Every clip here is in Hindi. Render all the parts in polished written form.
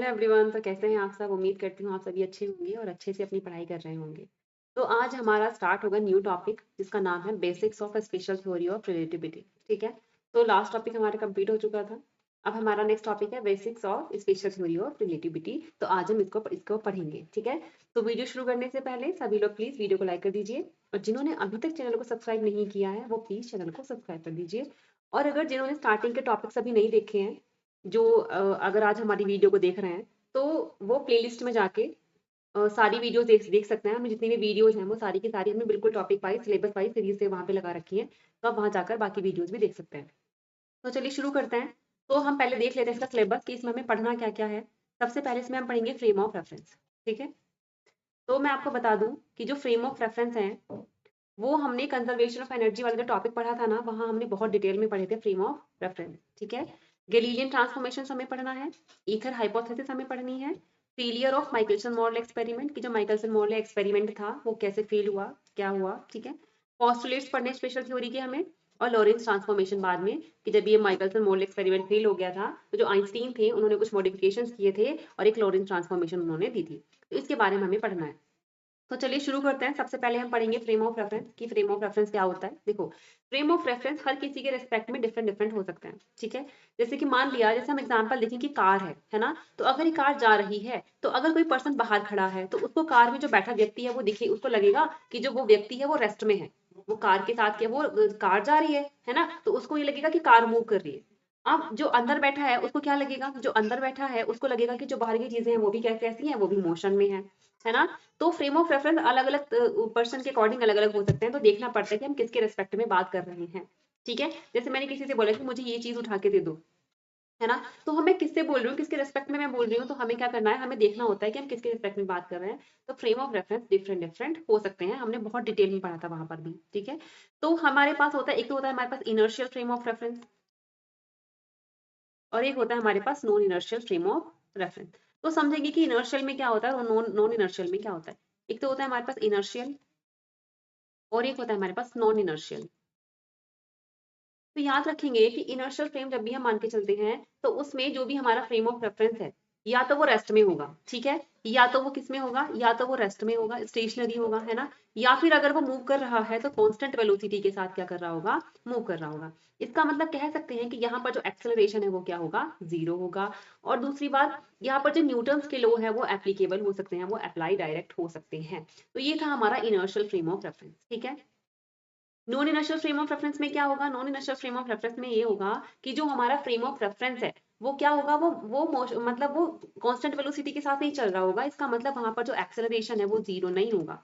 Hello everyone. तो कैसे हैं आप सब? उम्मीद करती हूँ आप सभी अच्छे होंगे और अच्छे से अपनी पढ़ाई कर रहे होंगे। तो आज हमारा स्टार्ट होगा न्यू टॉपिक जिसका नाम है basics of special theory of relativity. ठीक है, तो लास्ट टॉपिक हमारा कंप्लीट हो चुका था। अब हमारा नेक्स्ट टॉपिक है basics of special theory of relativity. तो आज हम इसको इसको पढ़ेंगे। ठीक है, तो वीडियो शुरू करने से पहले सभी लोग प्लीज वीडियो को लाइक कर दीजिए और जिन्होंने अभी तक चैनल को सब्सक्राइब नहीं किया है वो प्लीज चैनल को सब्सक्राइब कर दीजिए। और अगर जिन्होंने स्टार्टिंग के टॉपिक्स अभी नहीं देखे हैं, जो अगर आज हमारी वीडियो को देख रहे हैं तो वो प्लेलिस्ट में जाके सारी वीडियोस देख देख सकते हैं। हमने जितनी भी वीडियोस हैं वो सारी की सारी हमने बिल्कुल topic wise syllabus wise series से वहाँ पे लगा रखी है, तो आप वहाँ जाकर बाकी वीडियोस भी देख सकते हैं। तो चलिए शुरू करते हैं। तो हम पहले देख लेते हैं इसका सिलेबस कि इसमें हमें पढ़ना क्या क्या है। सबसे पहले इसमें हम पढ़ेंगे फ्रेम ऑफ रेफरेंस। ठीक है, तो मैं आपको बता दूं कि जो फ्रेम ऑफ रेफरेंस है वो हमने कंजर्वेशन ऑफ एनर्जी वाला जो टॉपिक पढ़ा था ना, वहाँ हमने बहुत डिटेल में पढ़े थे फ्रेम ऑफ रेफरेंस। ठीक है, गैलीलियन ट्रांसफॉर्मेशन हमें पढ़ना है, ईथर हाइपोथेसिस हमें पढ़नी है, failure of Michelson Morley experiment कि जो माइकलसन मोरले एक्सपेरिमेंट था वो कैसे फेल हुआ, क्या हुआ। ठीक है, पोस्टुलेट्स पढ़ने स्पेशल थ्योरी के हमें, और लॉरेंस ट्रांसफॉर्मेशन बाद में कि जब ये माइकलसन मोरले एक्सपेरिमेंट फेल हो गया था तो जो आइंस्टीन थे उन्होंने कुछ मॉडिफिकेशंस किए थे और एक लॉरेंस ट्रांसफॉर्मेशन उन्होंने दी थी। तो इसके बारे में हमें पढ़ना है। तो चलिए शुरू करते हैं। सबसे पहले हम पढ़ेंगे फ्रेम ऑफ रेफरेंस कि फ्रेम ऑफ रेफरेंस क्या होता है। देखो, फ्रेम ऑफ रेफरेंस हर किसी के रेस्पेक्ट में डिफरेंट डिफरेंट हो सकते हैं। ठीक है, जैसे कि मान लिया, जैसे हम एग्जांपल देखें कि कार है ना, तो अगर ये कार जा रही है तो अगर कोई पर्सन बाहर खड़ा है तो उसको कार में जो बैठा व्यक्ति है वो दिखे, उसको लगेगा कि जो वो व्यक्ति है वो रेस्ट में है, वो कार के साथ, क्या वो कार जा रही है ना, तो उसको ये लगेगा कि कार मूव कर रही है। अब जो अंदर बैठा है उसको क्या लगेगा, जो अंदर बैठा है उसको लगेगा कि जो बाहर की चीजें हैं वो भी कैसे ऐसी हैं, वो भी मोशन में है ना। तो फ्रेम ऑफ रेफरेंस अलग अलग पर्सन के अकॉर्डिंग अलग अलग हो सकते हैं, तो देखना पड़ता है कि हम किसके रेस्पेक्ट में बात कर रहे हैं। ठीक है, जैसे मैंने किसी से बोला कि मुझे ये चीज उठा के दे दो, है ना, तो हमें किससे बोल रही हूँ, किसके रेस्पेक्ट में मैं बोल रही हूँ, तो हमें क्या करना है, हमें देखना होता है कि हम किसके रेस्पेक्ट में बात कर रहे हैं। तो frame of reference different different हो सकते हैं, हमने बहुत डिटेल में पढ़ा था वहां पर भी। ठीक है, तो हमारे पास होता है, एक तो होता है हमारे पास इनर्शियल फ्रेम ऑफ रेफरेंस और एक होता है हमारे पास non inertial frame of reference. तो समझेंगे कि इनर्शियल में क्या होता है और नॉन नॉन इनर्शियल में क्या होता है। एक तो होता है हमारे पास इनर्शियल और एक होता है हमारे पास नॉन इनर्शियल। तो याद रखेंगे कि इनर्शियल फ्रेम जब भी हम मान के चलते हैं तो उसमें जो भी हमारा फ्रेम ऑफ रेफरेंस है या तो वो रेस्ट में होगा, ठीक है, या तो वो किस में होगा, या तो वो रेस्ट में होगा, स्टेशनरी होगा, है ना, या फिर अगर वो मूव कर रहा है तो कांस्टेंट वेलोसिटी के साथ क्या कर रहा होगा, मूव कर रहा होगा। इसका मतलब कह सकते हैं कि यहाँ पर जो एक्सेलरेशन है वो क्या होगा, जीरो होगा। और दूसरी बात, यहाँ पर जो न्यूटन्स के लॉ है वो एप्लीकेबल हो सकते हैं, वो अप्लाई डायरेक्ट हो सकते हैं। तो ये था हमारा इनर्शियल फ्रेम ऑफ रेफरेंस। ठीक है, non inertial frame of reference में क्या होगा, non inertial frame of reference में ये होगा कि जो हमारा फ्रेम ऑफ रेफरेंस है वो क्या होगा, मतलब वो कांस्टेंट वेलोसिटी के साथ नहीं चल रहा होगा। इसका मतलब वहां पर जो एक्सेलरेशन है वो जीरो नहीं होगा।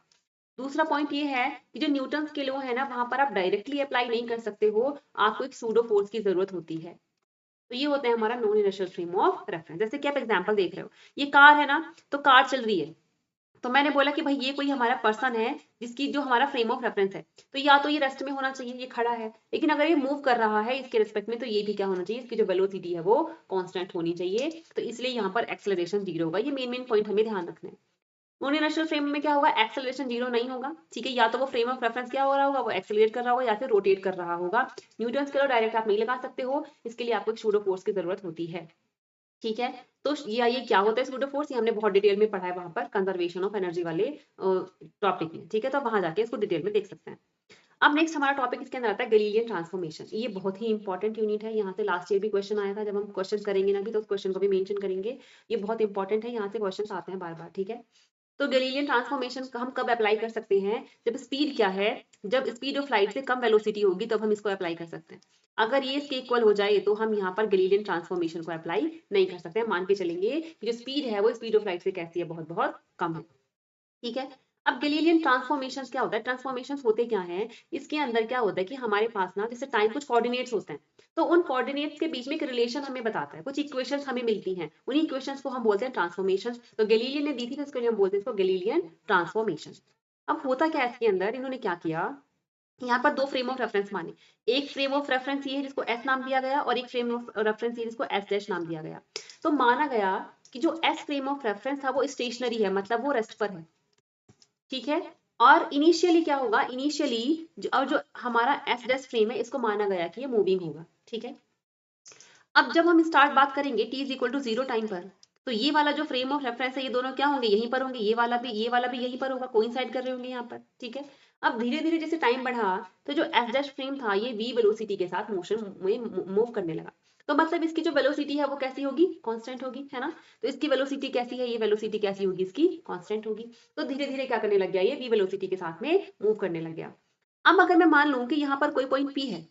दूसरा पॉइंट ये है कि जो न्यूटन्स के लॉ है ना, वहां पर आप डायरेक्टली अप्लाई नहीं कर सकते हो, आपको एक सूडो फोर्स की जरूरत होती है। तो ये होता है हमारा non inertial frame of reference. जैसे कि आप एग्जांपल देख रहे हो, ये कार है ना, तो कार चल रही है, तो मैंने बोला कि भाई ये कोई हमारा पर्सन है जिसकी जो हमारा फ्रेम ऑफ रेफरेंस है, तो या तो ये रेस्ट में होना चाहिए, ये खड़ा है, लेकिन अगर ये मूव कर रहा है इसके रिस्पेक्ट में तो ये भी क्या होना चाहिए, इसकी जो वेलोसिटी है वो कांस्टेंट होनी चाहिए। तो इसलिए यहाँ पर एक्सेलरेशन जीरो होगा। ये मेन मेन पॉइंट हमें ध्यान रखना है। नॉन इनर्शियल फ्रेम में क्या होगा, एक्सेलरेशन जीरो नहीं होगा। ठीक है, या तो वो फ्रेम ऑफ रेफरेंस क्या हो रहा होगा, वो एक्सेलरेट कर रहा होगा या फिर रोटेट कर रहा होगा। न्यूटन्स के लॉ डायरेक्ट आप नहीं लगा सकते हो, इसके लिए आपको एक सूडो फोर्स की जरूरत होती है। ठीक है, तो ये क्या होता है सूडो फोर्स, ये हमने बहुत डिटेल में पढ़ा है वहां पर कंजर्वेशन ऑफ एनर्जी वाले टॉपिक में। ठीक है, तो वहां जाके इसको डिटेल में देख सकते हैं। अब नेक्स्ट हमारा टॉपिक इसके अंदर आता है गैलीलियन ट्रांसफॉर्मेशन। ये बहुत ही इंपॉर्टेंट यूनिट है, यहाँ से लास्ट ईयर भी क्वेश्चन आया था। जब हम क्वेश्चन करेंगे ना भी तो उस क्वेश्चन को भी मेंशन करेंगे। ये बहुत इंपॉर्टेंट है, यहाँ से क्वेश्चन आते हैं बार बार। ठीक है, तो गैलीलियन ट्रांसफॉर्मेशन हम कब अप्लाई कर सकते हैं, जब स्पीड क्या है, जब स्पीड ऑफ लाइट से कम वेलोसिटी होगी तब हम इसको अप्लाई कर सकते हैं। अगर ये इसके इक्वल हो जाए तो हम यहाँ पर गैलीलियन ट्रांसफॉर्मेशन को अप्लाई नहीं कर सकते हैं। मान के चलेंगे कि जो स्पीड है वो स्पीड ऑफ लाइट से कैसी है, बहुत बहुत कम है। ठीक है, अब गैलीलियन ट्रांसफॉर्मेशन क्या होता है, ट्रांसफॉर्मेशन होते क्या हैं, इसके अंदर क्या होता है कि हमारे पास ना जैसे टाइम कुछ कोऑर्डिनेट्स होते हैं, तो उन कोऑर्डिनेट्स के बीच में एक रिलेशन हमें बताता है, कुछ इक्वेशंस हमें मिलती हैं, उन्हीं इक्वेशंस को हम बोलते हैं ट्रांसफॉर्मेशन। तो गैलीलियन ने दी थी तो इसको लिए हम बोलते हैं इसको गैलीलियन ट्रांसफॉर्मेशन। अब होता क्या है इसके अंदर, इन्होंने क्या किया, यहाँ पर दो फ्रेम ऑफ रेफरेंस माने। एक फ्रेम ऑफ रेफरेंस ये है जिसको एस नाम दिया गया और एक फ्रेम ऑफ रेफरेंस ये जिसको एस डैश नाम दिया गया। तो माना गया कि जो एस फ्रेम ऑफ रेफरेंस था वो स्टेशनरी है, मतलब वो रेस्ट पर है। ठीक है, और इनिशियली क्या होगा, इनिशियली और जो हमारा एस डैश फ्रेम है इसको माना गया कि ये मूविंग होगा। ठीक है, अब जब हम स्टार्ट बात करेंगे t is equal to zero time पर, तो ये वाला जो फ्रेम ऑफ रेफरेंस है ये दोनों क्या होंगे, यहीं पर होंगे, ये वाला भी यहीं पर होगा, कोइंसाइड कर रहे होंगे यहाँ पर, ठीक है। अब धीरे धीरे जैसे टाइम बढ़ा तो जो एस डैश फ्रेम था ये वी वेलोसिटी के साथ मोशन में मूव करने लगा। तो मतलब इसकी जो वेलोसिटी है वो कैसी होगी, कांस्टेंट होगी, है ना। तो इसकी वेलोसिटी कैसी है, ये वेलोसिटी कैसी होगी, इसकी कांस्टेंट होगी। तो धीरे धीरे क्या करने लग गया, ये वी वेलोसिटी के साथ में मूव करने लग गया। अब अगर मैं मान लूं कि यहाँ पर कोई पॉइंट पी है,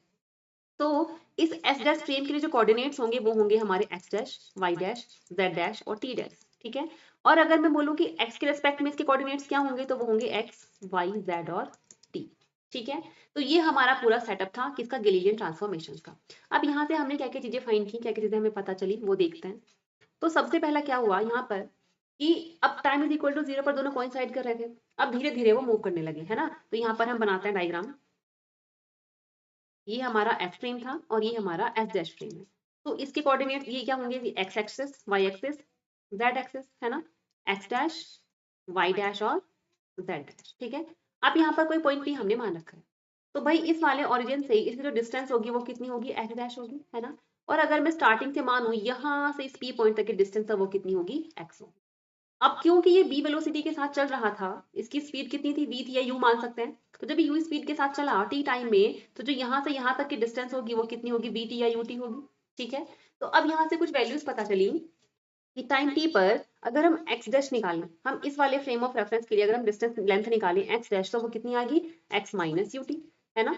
तो इस एस डैश फ्रेम के लिए जो कोऑर्डिनेट्स होंगे वो होंगे हमारे X dash, Y dash, Z dash और टी डैश, ठीक है। और अगर मैं बोलूं कि एक्स के रेस्पेक्ट में इसके कोऑर्डिनेट्स क्या होंगे, तो वो होंगे एक्स, वाई, जेड और टी, ठीक है। तो ये हमारा पूरा सेटअप था किसका, गैलीलियन ट्रांसफॉर्मेशन का। अब यहाँ से हमने क्या क्या चीजें फाइंड की, क्या क्या चीजें हमें पता चली वो देखते हैं। तो सबसे पहला क्या हुआ यहाँ पर कि अब टाइम इज इक्वल टू 0 पर दोनों कोइंसाइड कर रहे थे, अब धीरे धीरे वो मूव करने लगे, है ना। तो यहाँ पर हम बनाते हैं डायग्राम, ये हमारा एफ फ्रेम था और ये हमारा एस डैश फ्रेम है। तो इसके कोऑर्डिनेट ये क्या होंगे, X axis, Y axis, Z axis, है ना, एक्स डैश, वाई डैश और जेड डैश, ठीक है। अब यहाँ पर कोई पॉइंट भी हमने मान रखा है, तो भाई इस वाले ओरिजिन से इसकी जो डिस्टेंस होगी वो कितनी होगी, एक्स डैश होगी, है ना। और अगर मैं स्टार्टिंग से मानूं यहाँ से इस पी पॉइंट तक की डिस्टेंस है वो कितनी होगी, एक्स होगी। अब क्योंकि ये बी वेलोसिटी के साथ चल रहा था, इसकी स्पीड कितनी थी, वी थी या यू मान सकते हैं। तो जब यू स्पीड के साथ चला टी टाइम में, तो जो यहाँ से यहाँ तक की डिस्टेंस होगी वो कितनी होगी, बी टी या यू टी होगी, ठीक है। तो अब यहाँ से कुछ वैल्यूज पता चली कि टाइम टी पर अगर हम एक्स डैश निकालें, हम इस वाले फ्रेम ऑफ रेफरेंस के लिए अगर हम डिस्टेंस लेंथ निकालें एक्स डैश, तो वो कितनी आएगी, एक्स माइनस यू टी, है ना।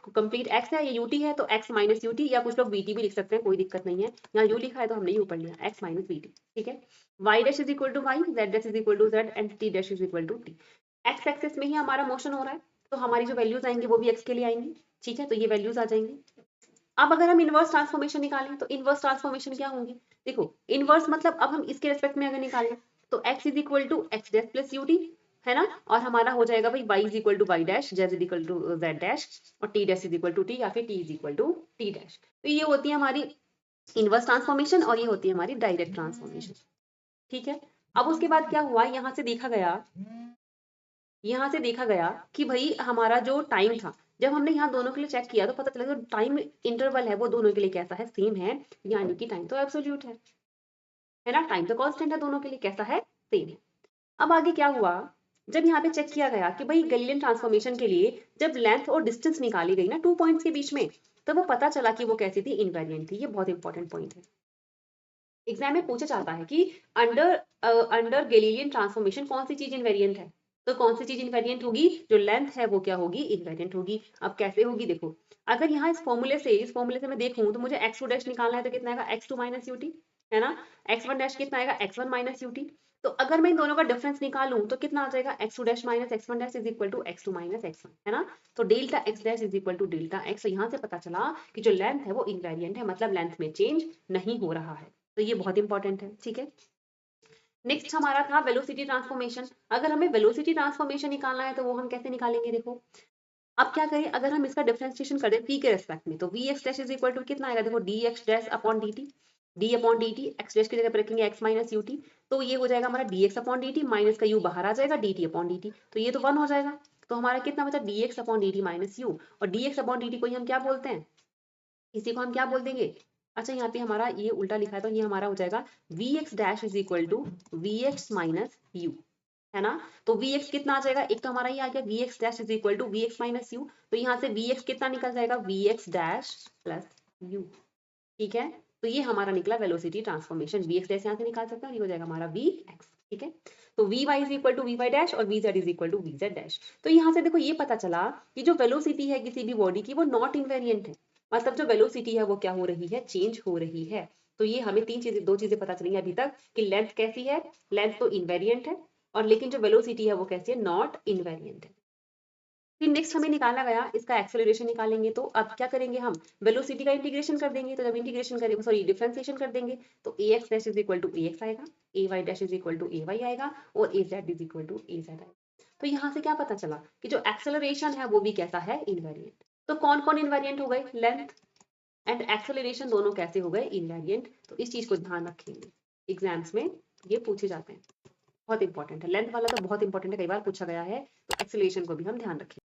कंप्लीट एक्स है, ये यूटी है, तो एक्स माइनस यूटी, या कुछ लोग वीटी भी लिख सकते हैं, कोई दिक्कत नहीं है। यहाँ यू लिखा है तो हमने यू पढ़ लिया, एक्स माइनस वीटी, ठीक है। Y dash is equal to Y, Z dash is equal to Z and T dash is equal to T. X axis में ही हमारा मोशन हो रहा है, तो हमारी जो वैल्यूज आएंगी वो भी एक्स के लिए आएंगी, ठीक है। तो ये वैल्यूज आ जाएंगी। अब अगर हम इनवर्स ट्रांसफॉर्मेशन निकालें तो इनवर्स ट्रांसफॉर्मेशन क्या होंगी, देखो इनवर्स मतलब अब हम इसके रेस्पेक्ट में अगर निकालें तो x is equal to X dash plus U T, है ना। और हमारा हो जाएगा भाई y is equal to Y dash, z is equal to z dash और t dash is equal to t, या फिर t is equal to t dash. तो ये होती है हमारी इनवर्स ट्रांसफॉर्मेशन और ये होती है हमारी डायरेक्ट ट्रांसफॉर्मेशन, ठीक है। अब उसके बाद क्या हुआ, यहाँ से देखा गया कि भाई हमारा जो टाइम था, जब हमने यहाँ दोनों के लिए चेक किया तो पता चला जो टाइम इंटरवल है वो दोनों के लिए कैसा है, सेम है, यानी कि टाइम तो एब्सोल्यूट है ना, टाइम तो कांस्टेंट है दोनों के लिए, कैसा है, सेम है। अब आगे क्या हुआ, जब यहाँ पे चेक किया गया कि भाई गैलीलियन ट्रांसफॉर्मेशन के लिए जब लेंथ और डिस्टेंस निकाली गई ना 2 पॉइंट्स के बीच में, तब वो पता चला कि वो कैसी थी, इनवेरिएंट थी। ये बहुत इंपॉर्टेंट पॉइंट है, एग्जाम में पूछा जाता है कि अंडर अंडर गैलीलियन ट्रांसफॉर्मेशन कौन सी चीज इनवेरिएंट है। तो कौन सी चीज इनवेरिएंट होगी, जो लेंथ है वो क्या होगी, इनवेरिएंट होगी। अब कैसे होगी, देखो अगर यहाँ इस फॉर्मूले से मैं देखूं तो मुझे x2 डैश निकालना है, तो कितना आएगा, x2 माइनस यूटी, है ना। x1 डैश कितना आएगा, x1 माइनस यूटी। तो अगर मैं इन दोनों का डिफरेंस निकालूं तो कितना आ जाएगा, x2 dash minus x1 dash is equal to x2 minus x1, है ना। तो delta x dash is equal to delta x। तो यहाँ से पता चला कि जो लेंथ है वो इनवेरिएंट है, मतलब लेंथ में चेंज नहीं हो रहा है। तो ये बहुत इंपॉर्टेंट है, ठीक है। नेक्स्ट हमारा था वेलोसिटी ट्रांसफॉर्मेशन। अगर हमें वेलोसिटी ट्रांसफॉर्मेशन निकालना है तो वो हम कैसे निकालेंगे, देखो अब क्या करें, अगर हम इसका डिफरेंशिएशन करें p के रेस्पेक्ट में, तो V X dash is equal to कितना आएगा, देखो D X dash upon D T, D upon D T, X dash की जगह पर रखेंगे एक्स माइनस यू टी, तो ये हो जाएगा हमारा D X upon D T, minus का यू बाहर आ जाएगा, D T upon D T, तो ये तो 1 हो जाएगा। तो हमारा कितना बचा, D X upon D T minus U, और D X upon D T को ही हम क्या बोलते हैं, इसी को हम क्या बोल देंगे, अच्छा यहाँ पे हमारा ये उल्टा लिखा है तो ये हमारा हो जाएगा V X dash is equal to V X minus U, है ना। तो वी एक्स कितना आ जाएगा, एक तो हमारा ये आ गया V X dash is equal to V X minus U, तो यहाँ से वी एक्स कितना निकल जाएगा, V X dash plus U, ठीक है। तो ये हमारा निकला velocity transformation, V X dash यहाँ से निकाल सकते हैं और ये हो जाएगा हमारा वी एक्स, ठीक है। तो V Y is equal to V Y dash और V Z is equal to V Z dash. तो यहाँ से देखो ये पता चला कि जो वेलोसिटी है किसी भी बॉडी की वो नॉट इनवेरिएंट है, मतलब जो वेलोसिटी है वो क्या हो रही है, चेंज हो रही है। तो ये हमें दो चीजें पता चली अभी तक कि लेंथ कैसी है, लेंथ तो इनवेरिएंट है, और लेकिन जो वेलोसिटी है वो कैसी है, नॉट इनवेरिएंट है। फिर नेक्स्ट हमें निकालना गया इसका एक्सेलरेशन निकालेंगे, तो अब क्या करेंगे हम, वेलोसिटी का इंटीग्रेशन कर देंगे। तो जब इंटीग्रेशन करेंगे, सॉरी डिफरेंशिएशन कर देंगे, तो A X dash is equal to A X आएगा, A Y dash is equal to A Y आएगा, और A Z is equal to A Z आएगा। तो यहाँ से क्या पता चला कि जो एक्सेलरेशन है वो भी कैसा है, इनवेरिएंट। तो कौन कौन इनवेरिएंट हो गए, लेंथ एंड एक्सेलरेशन दोनों कैसे हो गए, इनवेरिएंट। तो इस चीज को ध्यान रखेंगे, एग्जाम्स में ये पूछे जाते हैं, बहुत इंपॉर्टेंट है। लेंथ वाला तो बहुत इंपॉर्टेंट है, कई बार पूछा गया है, तो एक्सेलरेशन को भी हम ध्यान रखें।